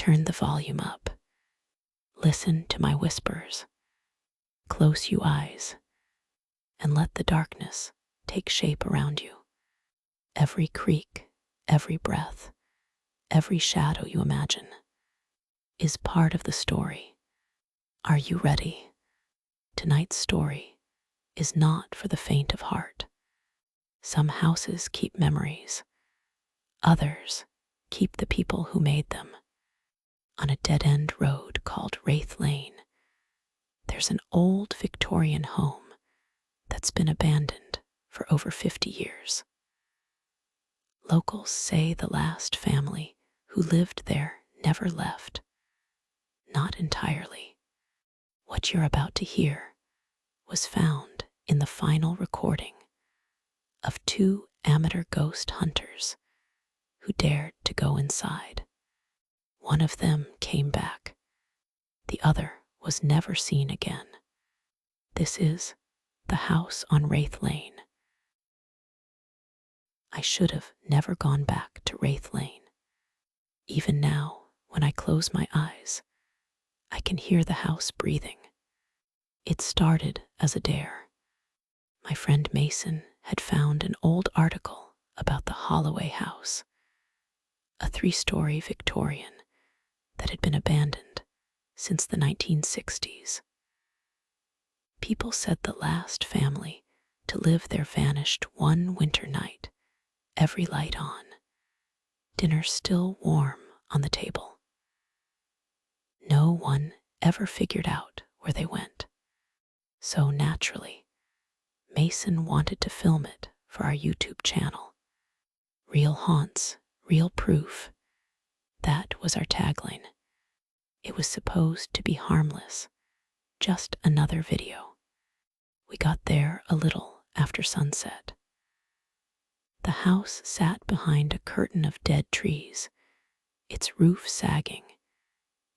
Turn the volume up. Listen to my whispers. Close your eyes and let the darkness take shape around you. Every creak, every breath, every shadow you imagine is part of the story. Are you ready? Tonight's story is not for the faint of heart. Some houses keep memories. Others keep the people who made them. On a dead-end road called Wraith Lane, there's an old Victorian home that's been abandoned for over 50 years. Locals say the last family who lived there never left. Not entirely. What you're about to hear was found in the final recording of 2 amateur ghost hunters who dared to go inside. One of them came back. The other was never seen again. This is the house on Wraith Lane. I should have never gone back to Wraith Lane. Even now, when I close my eyes, I can hear the house breathing. It started as a dare. My friend Mason had found an old article about the Holloway House, a 3-story Victorian that had been abandoned since the 1960s. People said the last family to live there vanished one winter night, every light on, dinner still warm on the table. No one ever figured out where they went. So naturally, Mason wanted to film it for our YouTube channel. Real haunts, real proof. That was our tagline. It was supposed to be harmless, just another video. We got there a little after sunset. The house sat behind a curtain of dead trees, its roof sagging,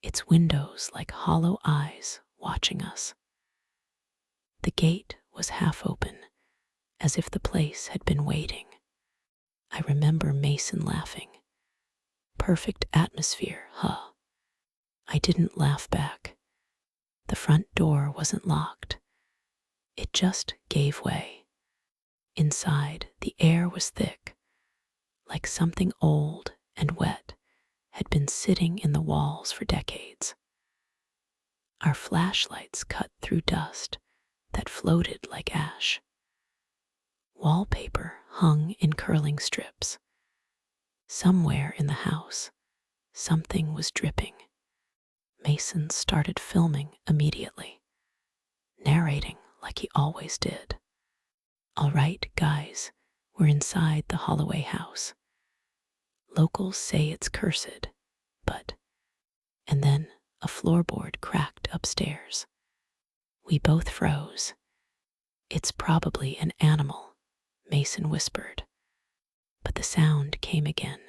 its windows like hollow eyes watching us. The gate was half open, as if the place had been waiting. I remember Mason laughing. Perfect atmosphere, huh? I didn't laugh back. The front door wasn't locked. It just gave way. Inside, the air was thick, like something old and wet had been sitting in the walls for decades. Our flashlights cut through dust that floated like ash. Wallpaper hung in curling strips. Somewhere in the house, something was dripping. Mason started filming immediately, narrating like he always did. All right, guys, we're inside the Holloway House. Locals say it's cursed, but... And then a floorboard cracked upstairs. We both froze. It's probably an animal, Mason whispered. But the sound came again.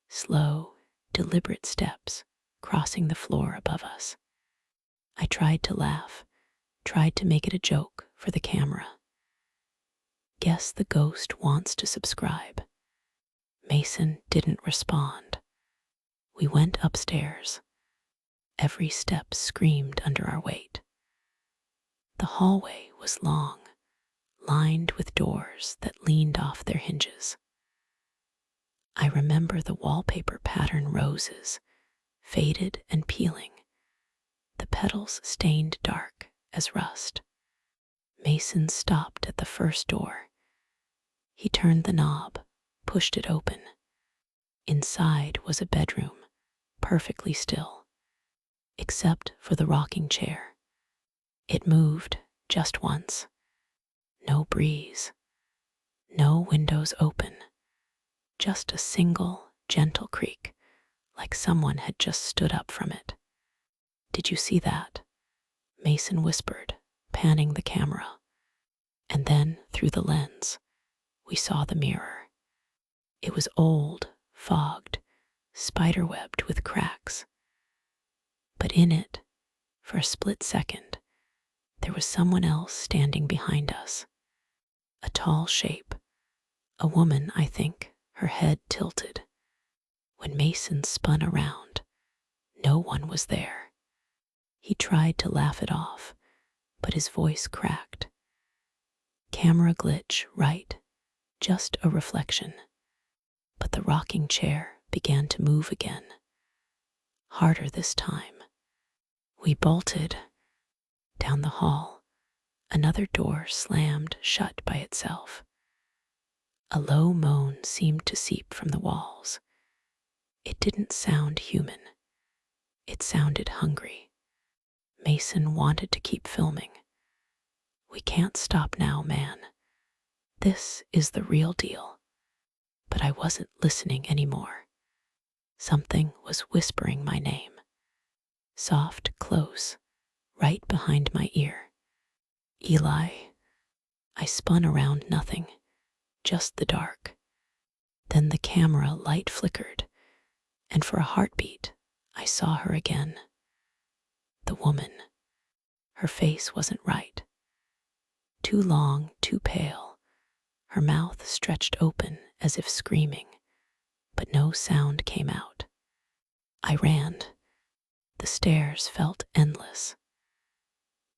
Slow, deliberate steps crossing the floor above us. I tried to laugh, tried to make it a joke for the camera. Guess the ghost wants to subscribe. Mason didn't respond. We went upstairs. Every step screamed under our weight. The hallway was long, lined with doors that leaned off their hinges. I remember the wallpaper pattern roses, faded and peeling, the petals stained dark as rust. Mason stopped at the first door. He turned the knob, pushed it open. Inside was a bedroom, perfectly still, except for the rocking chair. It moved just once. No breeze, no windows open, just a single, gentle creak, like someone had just stood up from it. Did you see that? Mason whispered, panning the camera. And then, through the lens, we saw the mirror. It was old, fogged, spiderwebbed with cracks. But in it, for a split second, there was someone else standing behind us. A tall shape. A woman, I think, her head tilted. When Mason spun around, one was there. He tried to laugh it off, but his voice cracked. Camera glitch, right? Just a reflection. But the rocking chair began to move again. Harder this time. We bolted. Down the hall, another door slammed shut by itself. A low moan seemed to seep from the walls. It didn't sound human. It sounded hungry. Mason wanted to keep filming. We can't stop now, man. This is the real deal. But I wasn't listening anymore. Something was whispering my name. Soft, close, right behind my ear. Eli. I spun around, nothing, just the dark. Then the camera light flickered, and for a heartbeat, I saw her again. The woman. Her face wasn't right. Too long, too pale. Her mouth stretched open as if screaming, but no sound came out. I ran. The stairs felt endless.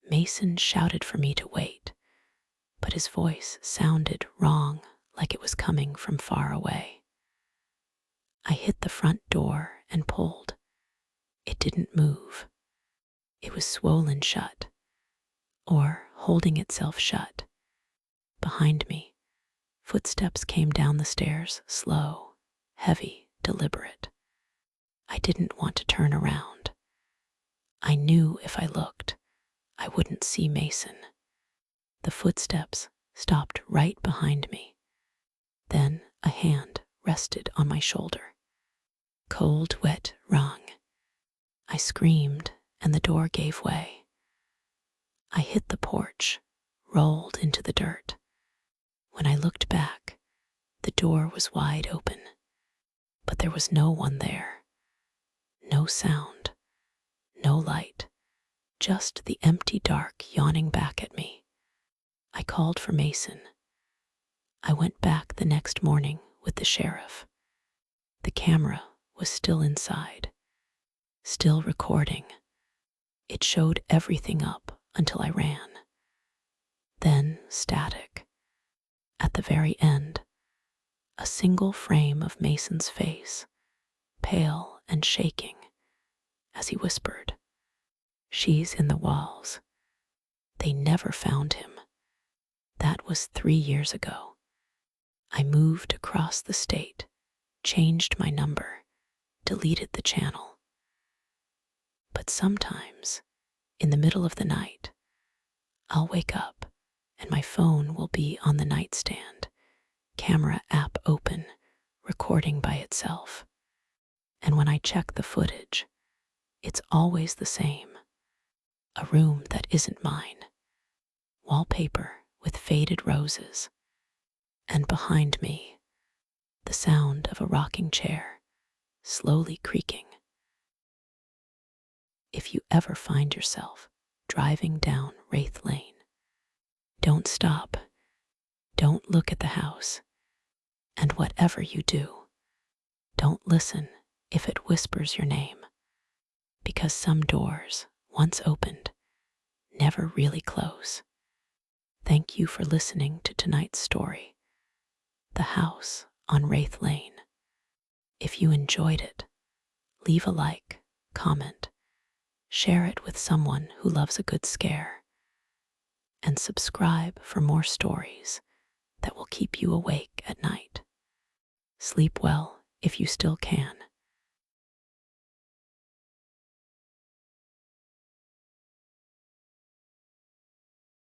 Mason shouted for me to wait, but his voice sounded wrong, like it was coming from far away. I hit the front door and pulled. It didn't move. It was swollen shut, or holding itself shut. Behind me, footsteps came down the stairs, slow, heavy, deliberate. I didn't want to turn around. I knew if I looked, I wouldn't see Mason. The footsteps stopped right behind me. Then a hand rested on my shoulder. Cold, wet, wrong. I screamed, and the door gave way. I hit the porch, rolled into the dirt. When I looked back, the door was wide open, but there was no one there. No sound, no light, just the empty dark yawning back at me. I called for Mason. I went back the next morning with the sheriff. The camera was still inside, still recording. It showed everything up until I ran. Then static. At the very end, a single frame of Mason's face, pale and shaking, as he whispered, "She's in the walls." They never found him. That was 3 years ago. I moved across the state, changed my number, deleted the channel. But sometimes, in the middle of the night, I'll wake up and my phone will be on the nightstand, camera app open, recording by itself. And when I check the footage, it's always the same. A room that isn't mine. Wallpaper with faded roses. And behind me, the sound of a rocking chair, slowly creaking. If you ever find yourself driving down Wraith Lane, don't stop. Don't look at the house. And whatever you do, don't listen if it whispers your name. Because some doors, once opened, never really close. Thank you for listening to tonight's story, The House on Wraith Lane. If you enjoyed it, leave a like, comment, share it with someone who loves a good scare, and subscribe for more stories that will keep you awake at night. Sleep well if you still can.